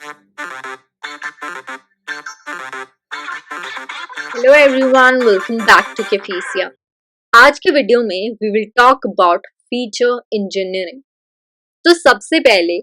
Hello everyone, welcome back to Cafesia. आज के video में we will talk about feature engineering. तो सबसे पहले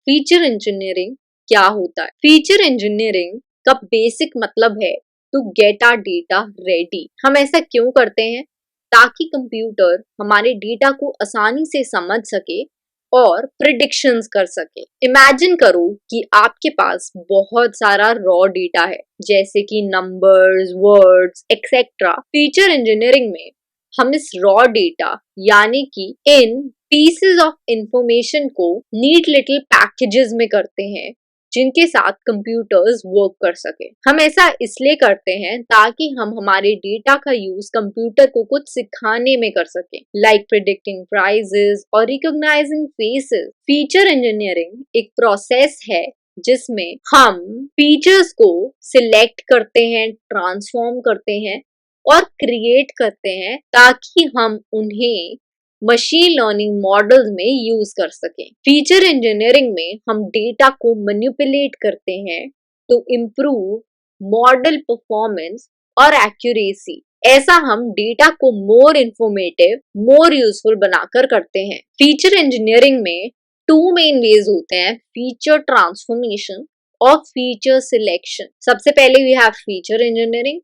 feature engineering क्या होता है? Feature engineering का बेसिक मतलब है to get our data ready. हम ऐसा क्यों करते हैं? ताकि कंप्यूटर हमारे डेटा को आसानी से समझ सके और प्रिडिक्शंस कर सके। इमेजिन करो कि आपके पास बहुत सारा रॉ डेटा है, जैसे कि numbers, words, etcetera. Feature engineering में हम इस रॉ डेटा यानी कि इन पीसेस ऑफ इंफॉर्मेशन को नीट लिटिल पैकेजेस में करते हैं जिनके साथ कंप्यूटर्स वर्क कर सके। हम ऐसा इसलिए करते हैं ताकि हम हमारे डेटा का यूज कंप्यूटर को कुछ सिखाने में कर सके, लाइक प्रिडिक्टिंग प्राइजेस और रिकॉग्नाइजिंग फेसेस। फीचर इंजीनियरिंग एक प्रोसेस है जिसमें हम फीचर्स को सिलेक्ट करते हैं, ट्रांसफॉर्म करते हैं और क्रिएट करते हैं ताकि हम उन्हें मशीन लर्निंग मॉडल्स में यूज कर सकें। फीचर इंजीनियरिंग में हम डेटा को मैनिपुलेट करते हैं टू इम्प्रूव मॉडल परफॉर्मेंस और एक्यूरेसी। ऐसा हम डेटा को मोर इंफॉर्मेटिव, मोर यूजफुल बनाकर करते हैं। फीचर इंजीनियरिंग में टू मेन वेज होते हैं, फीचर ट्रांसफॉर्मेशन और फीचर सिलेक्शन। सबसे पहले वी हैव फीचर इंजीनियरिंग।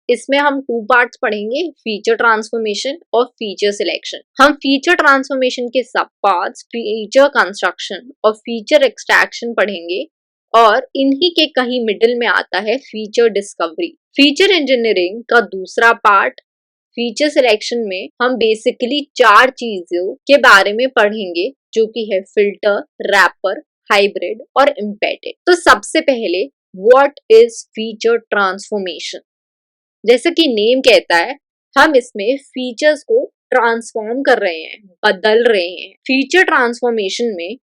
इसमें हम टू पार्ट्स पढ़ेंगे, फीचर ट्रांसफॉर्मेशन और फीचर सिलेक्शन। हम फीचर ट्रांसफॉर्मेशन के सब पार्ट्स, फीचर कंस्ट्रक्शन और फीचर एक्सट्रैक्शन पढ़ेंगे और इन्हीं के कहीं मिडिल में आता है फीचर डिस्कवरी। फीचर इंजीनियरिंग का दूसरा पार्ट फीचर सिलेक्शन में हम बेसिकली 4 चीजों के बारे में पढ़ेंगे, जो कि है फिल्टर, रैपर, हाइब्रिड और एम्बेडेड। तो सबसे पहले व्हाट इज फीचर ट्रांसफॉर्मेशन? जैसे कि नेम कहता है, हम इसमें फीचर्स को ट्रांसफॉर्म कर रहे हैं, बदल रहे हैं। फीचर ट्रांसफॉर्मेशन में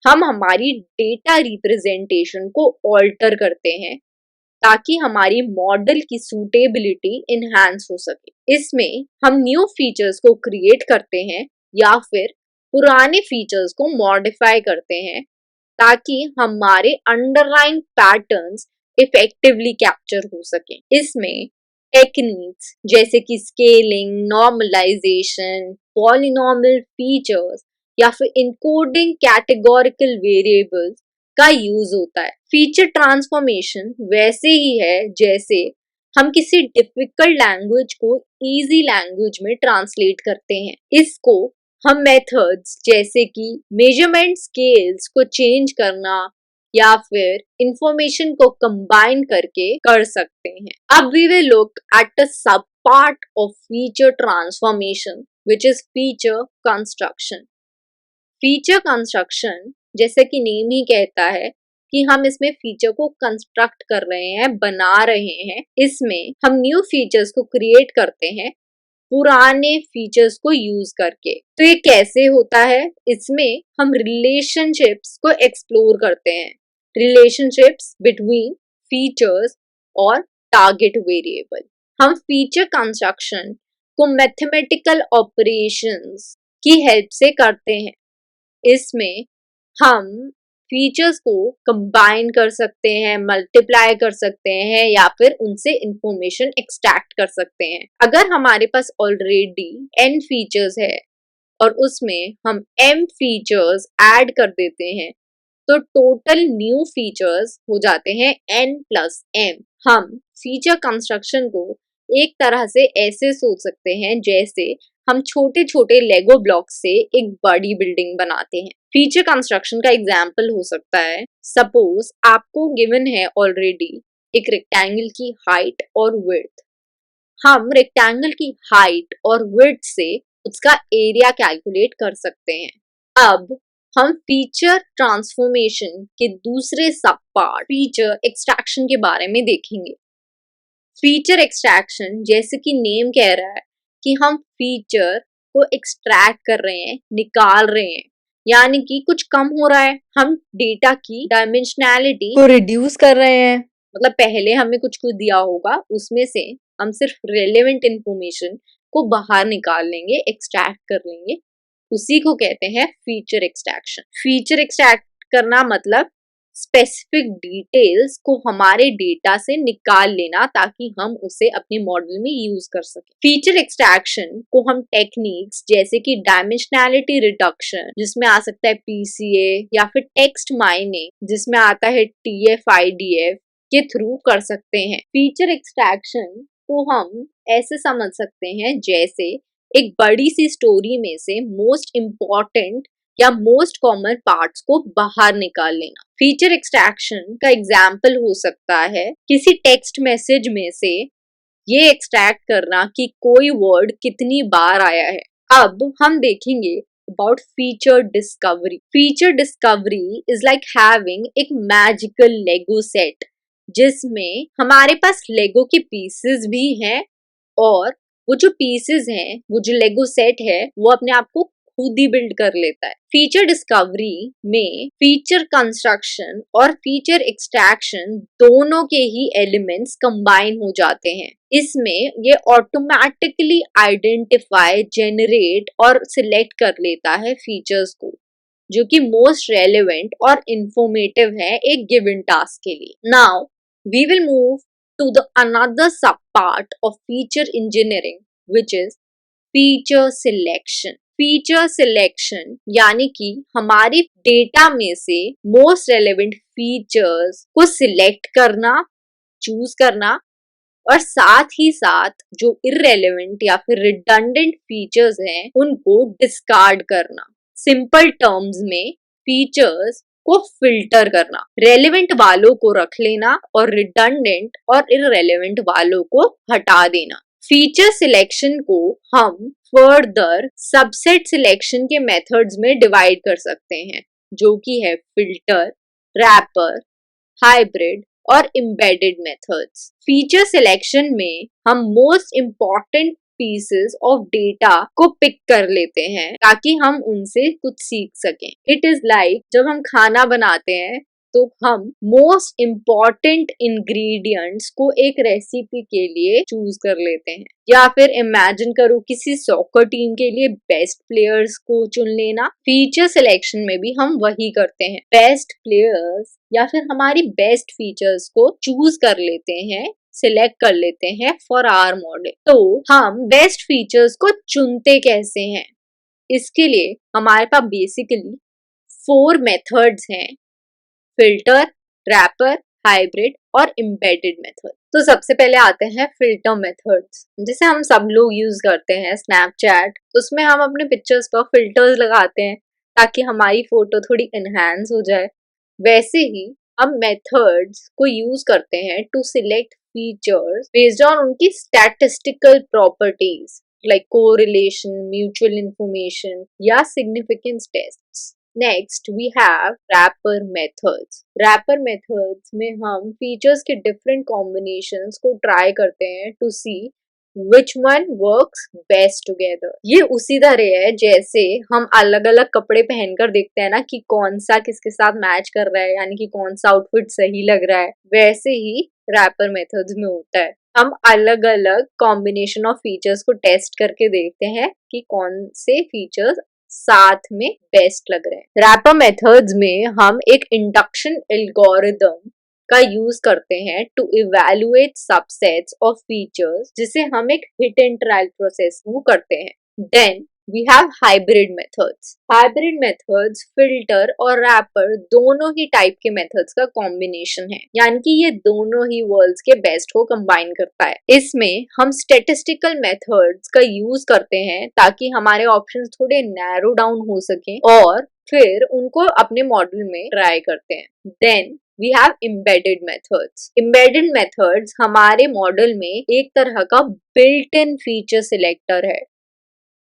हम हमारी डेटा रिप्रेजेंटेशन को ऑल्टर करते हैं ताकि हमारी मॉडल की सूटेबिलिटी इनहैंस हो सके। इसमें हम न्यू फीचर्स को क्रिएट करते हैं या फिर पुराने फीचर्स को मॉडिफाई करते हैं ताकि हमारे अंडरलाइन पैटर्न्स इफेक्टिवली कैप्चर हो सके। इसमें टेक्निक्स जैसे कि स्केलिंग, नॉर्मलाइजेशन, पॉलिनॉमियल फीचर्स या फिर इनकोडिंग कैटेगोरिकल वेरिएबल्स का यूज होता है। फीचर ट्रांसफॉर्मेशन वैसे ही है जैसे हम किसी डिफिकल्ट लैंग्वेज को इजी लैंग्वेज में ट्रांसलेट करते हैं। इसको हम मेथड्स जैसे कि मेजरमेंट स्केल्स को चेंज करना या फिर इंफॉर्मेशन को कंबाइन करके कर सकते हैं। अब we will look at a sub part of feature transformation which is feature construction. Feature construction जैसे कि नेम ही कहता है कि हम इसमें फीचर को कंस्ट्रक्ट कर रहे हैं, बना रहे हैं। इसमें हम न्यू फीचर्स को क्रिएट करते हैं पुराने फीचर्स को यूज करके। तो ये कैसे होता है? इसमें हम रिलेशनशिप्स को एक्सप्लोर करते हैं, रिलेशनशिप्स बिटवीन फीचर्स और टारगेट वेरिएबल। हम फीचर कंस्ट्रक्शन को मैथमेटिकल ऑपरेशंस की हेल्प से करते हैं। इसमें हम फीचर्स को कंबाइन कर सकते हैं, मल्टीप्लाई कर सकते हैं या फिर उनसे इंफॉर्मेशन एक्सट्रैक्ट कर सकते हैं। अगर हमारे पास ऑलरेडी n फीचर्स है और उसमें हम m फीचर्स ऐड कर देते हैं तो टोटल न्यू फीचर्स हो जाते हैं n+m। हम फीचर कंस्ट्रक्शन को एक तरह से ऐसे सोच सकते हैं जैसे हम छोटे छोटे लेगो ब्लॉक्स से एक बड़ी बिल्डिंग बनाते हैं। फीचर कंस्ट्रक्शन का एग्जाम्पल हो सकता है, सपोज आपको गिवन है ऑलरेडी एक रेक्टेंगल की हाइट और विड्थ। हम रेक्टेंगल की हाइट और विड्थ से उसका एरिया कैलकुलेट कर सकते हैं। अब हम फीचर ट्रांसफॉर्मेशन के दूसरे सब पार्ट फीचर एक्सट्रैक्शन के बारे में देखेंगे। फीचर एक्सट्रैक्शन जैसे कि नेम कह रहा है कि हम फीचर को एक्सट्रैक्ट कर रहे हैं, निकाल रहे हैं, यानी कि कुछ कम हो रहा है। हम डेटा की डायमेंशनैलिटी को रिड्यूस कर रहे हैं। मतलब पहले हमें कुछ दिया होगा, उसमें से हम सिर्फ रेलेवेंट इंफॉर्मेशन को बाहर निकाल लेंगे, एक्सट्रैक्ट कर लेंगे। उसी को कहते हैं फीचर एक्सट्रैक्शन। फीचर एक्सट्रैक्ट करना मतलब स्पेसिफिक डिटेल्स को हमारे डेटा से निकाल लेना ताकि हम उसे अपने मॉडल में यूज कर सकें। फीचर एक्सट्रैक्शन को हम टेक्निक्स जैसे कि डायमेंशनैलिटी रिडक्शन जिसमें आ सकता है PCA या फिर टेक्स्ट माइनिंग जिसमें आता है TF-IDF के थ्रू कर सकते हैं। फीचर एक्सट्रैक्शन को हम ऐसे समझ सकते हैं जैसे एक बड़ी सी स्टोरी में से मोस्ट इम्पॉर्टेंट या मोस्ट कॉमन पार्ट्स को बाहर निकाल लेना। फीचर एक्सट्रैक्शन का एग्जाम्पल हो सकता है किसी टेक्स्ट मैसेज में से ये एक्सट्रैक्ट करना कि कोई वर्ड कितनी बार आया है। अब हम देखेंगे about feature discovery. Feature discovery is like having एक मैजिकल लेगो सेट जिसमें हमारे पास लेगो के पीसेस भी हैं और वो जो पीसेस हैं, वो जो लेगो सेट है वो अपने आप को खुद ही बिल्ड कर लेता है। फीचर डिस्कवरी में फीचर कंस्ट्रक्शन और फीचर एक्सट्रैक्शन दोनों के ही एलिमेंट्स कंबाइन हो जाते हैं। इसमें ये ऑटोमेटिकली आइडेंटिफाई, जनरेट और सिलेक्ट कर लेता है फीचर्स को जो कि मोस्ट रेलेवेंट और इंफॉर्मेटिव है एक गिवन टास्क के लिए। Now we will move to the another sub part of feature engineering which is feature selection. Feature selection यानी कि हमारी डेटा में से मोस्ट रेलेवेंट फीचर्स को सिलेक्ट करना, चूज करना और साथ ही साथ जो इररेलेवेंट या फिर रिडंडेंट फीचर्स हैं उनको डिस्कार्ड करना। सिंपल टर्म्स में फीचर्स को फिल्टर करना, रेलेवेंट वालों को रख लेना और रिडंडेंट और इररेलेवेंट वालों को हटा देना। फीचर सिलेक्शन को हम फर्दर सबसेट सिलेक्शन के मेथड्स में डिवाइड कर सकते हैं जो कि है फिल्टर, रैपर, हाइब्रिड और एम्बेडेड मेथड्स। फीचर सिलेक्शन में हम most important pieces of data को पिक कर लेते हैं ताकि हम उनसे कुछ सीख सकें। इट इज लाइक जब हम खाना बनाते हैं तो हम मोस्ट इम्पॉर्टेंट इंग्रेडिएंट्स को एक रेसिपी के लिए चूज कर लेते हैं, या फिर इमेजिन करो किसी सॉकर टीम के लिए बेस्ट प्लेयर्स को चुन लेना। फीचर सिलेक्शन में भी हम वही करते हैं, बेस्ट प्लेयर्स या फिर हमारी बेस्ट फीचर्स को चूज कर लेते हैं, सिलेक्ट कर लेते हैं फॉर आवर मॉडल। तो हम बेस्ट फीचर्स को चुनते कैसे हैं? इसके लिए हमारे पास बेसिकली 4 मेथड्स हैं, फिल्टर, रैपर, हाइब्रिड और एम्बेडेड मेथड। तो सबसे पहले आते हैं फिल्टर मेथड्स, जिसे हम सब लोग यूज करते हैं। स्नैपचैट, उसमें हम अपने पिक्चर्स पर फिल्टर्स लगाते हैं ताकि हमारी फोटो थोड़ी एनहांस हो जाए। वैसे ही हम मेथड्स को यूज करते हैं to select features based on उनकी statistical properties like correlation, mutual information या significance tests. Next we have wrapper methods. Wrapper methods में हम फीचर्स के डिफरेंट कॉम्बिनेशंस को ट्राई करते हैं to see which one works best together. ये उसी तरह है जैसे हम अलग अलग कपड़े पहनकर देखते हैं ना कि कौन सा किसके साथ मैच कर रहा है, यानी कि कौन सा आउटफिट सही लग रहा है। वैसे ही रैपर मेथड्स में होता है, हम अलग अलग कॉम्बिनेशन ऑफ फीचर्स को टेस्ट करके देखते हैं कि कौन से फीचर्स साथ में बेस्ट लग रहे हैं। रैपर मेथड्स में हम एक इंडक्शन एल्गोरिदम का यूज करते हैं to evaluate subsets of features, जिसे हम एक हिट एंड ट्रायल प्रोसेस वो करते हैं। Then we have hybrid methods. Hybrid methods filter और रैपर दोनों ही टाइप के मेथड्स का कॉम्बिनेशन है, यानी कि ये दोनों ही वर्ल्ड्स के बेस्ट को कंबाइन करता है। इसमें हम स्टैटिस्टिकल मेथड्स का यूज करते हैं ताकि हमारे ऑप्शंस थोड़े नैरो डाउन हो सके और फिर उनको अपने मॉडल में ट्राई करते हैं। Then we have embedded methods. Embedded methods हमारे मॉडल में एक तरह का बिल्ट इन फीचर सिलेक्टर है।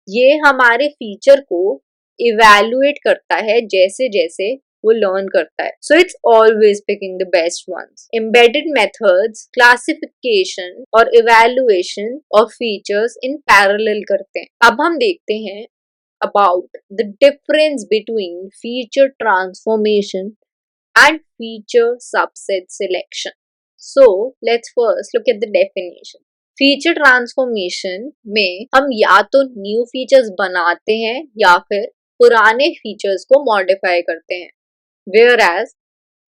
ये हमारे फीचर को इवैल्यूएट करता है जैसे जैसे वो लर्न करता है। So it's always picking the best ones. Embedded methods classification और evaluation of features in parallel करते हैं। अब हम देखते हैं about the difference between feature transformation and feature subset selection. So let's first look at the definition. Feature transformation में हम या तो new features बनाते हैं या फिर पुराने features को modify करते हैं, whereas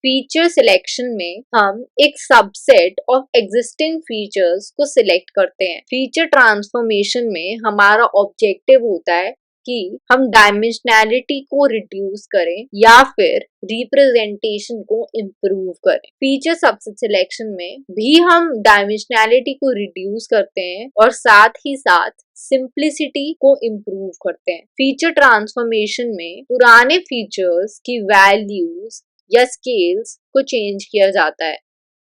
फीचर सिलेक्शन में हम एक सबसेट ऑफ एग्जिस्टिंग फीचर्स को सिलेक्ट करते हैं। फीचर ट्रांसफॉर्मेशन में हमारा ऑब्जेक्टिव होता है कि हम डायमेंशनैलिटी को रिड्यूस करें या फिर रिप्रेजेंटेशन को इम्प्रूव करें। फीचर सबसेट सिलेक्शन में भी हम डायमेंशनैलिटी को रिड्यूस करते हैं और साथ ही साथ सिंप्लिसिटी को इम्प्रूव करते हैं। फीचर ट्रांसफॉर्मेशन में पुराने फीचर्स की वैल्यूज या स्केल्स को चेंज किया जाता है,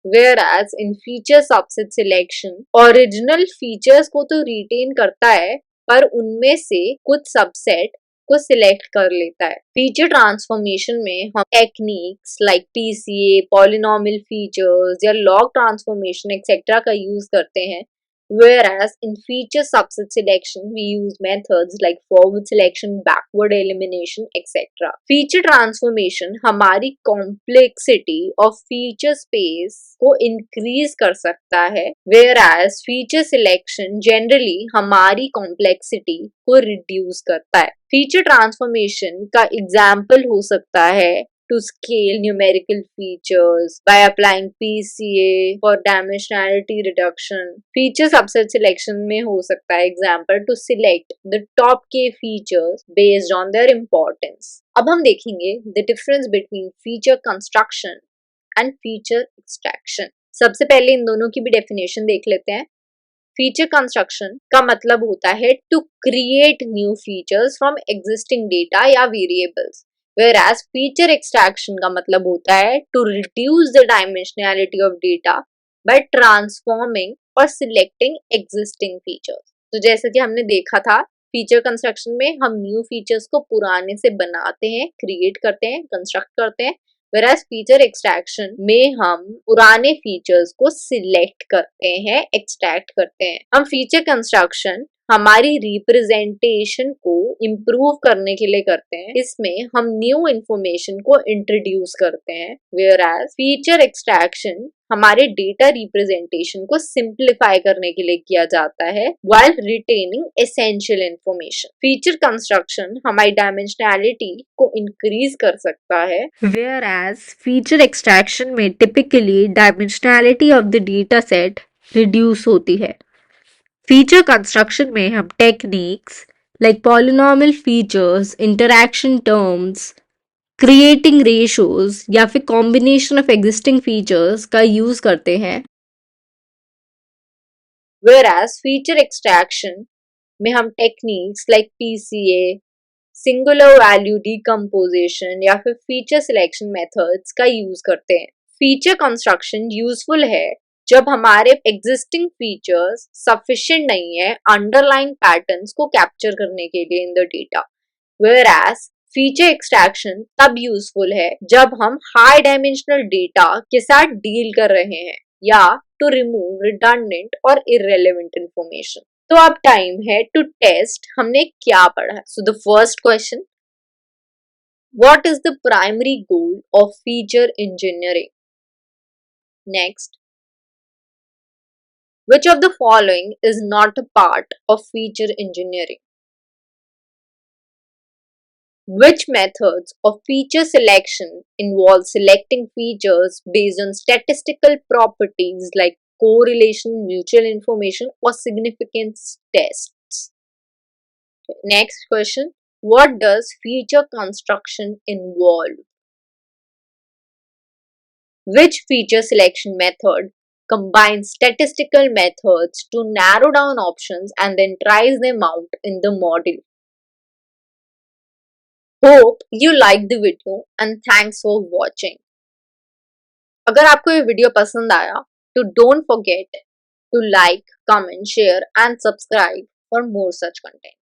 whereas in feature subset selection original features को तो रिटेन करता है पर उनमें से कुछ सबसेट को सिलेक्ट कर लेता है। फीचर ट्रांसफॉर्मेशन में हम techniques like PCA, polynomial features या लॉग ट्रांसफॉर्मेशन एक्सेट्रा का यूज करते हैं, whereas in feature subset selection we use methods like forward selection, backward elimination etc. Feature transformation हमारी complexity of feature space को increase कर सकता है, whereas feature selection generally हमारी complexity को reduce करता है। Feature transformation का example हो सकता है to scale numerical features by applying PCA for dimensionality reduction. Feature subset selection में हो सकता है example to select the top K features based on their importance. अब हम देखेंगे the difference between feature construction and feature extraction. सबसे पहले इन दोनों की भी definition देख लेते हैं। फीचर कंस्ट्रक्शन का मतलब होता है to create new features from existing data या वेरिएबल्स, whereas feature extraction का मतलब होता है to reduce the dimensionality of data by transforming or selecting existing features. तो जैसे कि हमने देखा था फीचर कंस्ट्रक्शन में हम न्यू फीचर्स को पुराने से बनाते हैं, क्रिएट करते हैं, कंस्ट्रक्ट करते हैं, whereas फीचर एक्सट्रैक्शन में हम पुराने फीचर्स को सिलेक्ट करते हैं, एक्सट्रैक्ट करते हैं। हम फीचर कंस्ट्रक्शन हमारी रिप्रेजेंटेशन को इम्प्रूव करने के लिए करते हैं, इसमें हम न्यू इंफॉर्मेशन को इंट्रोड्यूस करते हैं, whereas फीचर एक्सट्रैक्शन हमारे डेटा रिप्रेजेंटेशन को सिंप्लीफाई करने के लिए किया जाता है while retaining essential information. Feature construction हमारी डायमेंशनैलिटी को इंक्रीज कर सकता है, whereas फीचर एक्सट्रैक्शन में typically dimensionality of the data set reduce होती है। फीचर कंस्ट्रक्शन में हम techniques like polynomial features, interaction terms, creating ratios या फिर कॉम्बिनेशन ऑफ एग्जिस्टिंग फीचर्स का यूज करते हैं, whereas फीचर एक्सट्रैक्शन में हम techniques like PCA, singular value decomposition या फिर फीचर सिलेक्शन मेथड्स का यूज करते हैं। फीचर कंस्ट्रक्शन यूजफुल है जब हमारे एग्जिस्टिंग फीचर्स सफिशिएंट नहीं है अंडरलाइन पैटर्न्स को कैप्चर करने के लिए in the data, whereas feature extraction तब यूजफुल है जब हम हाई डायमेंशनल डेटा के साथ डील कर रहे हैं या टू रिमूव रिडंडेंट और इररेलेवेंट इंफॉर्मेशन। तो अब टाइम है टू टेस्ट हमने क्या पढ़ा है। So the first question, what is the primary goal of feature engineering? Next, which of the following is not a part of feature engineering? Which methods of feature selection involve selecting features based on statistical properties like correlation, mutual information, or significance tests? Next question, what does feature construction involve? Which feature selection method combines statistical methods to narrow down options and then tries them out in the model? Hope you like the video and thanks for watching. अगर आपको ये video पसंद आया तो don't forget to like, comment, share and subscribe for more such content.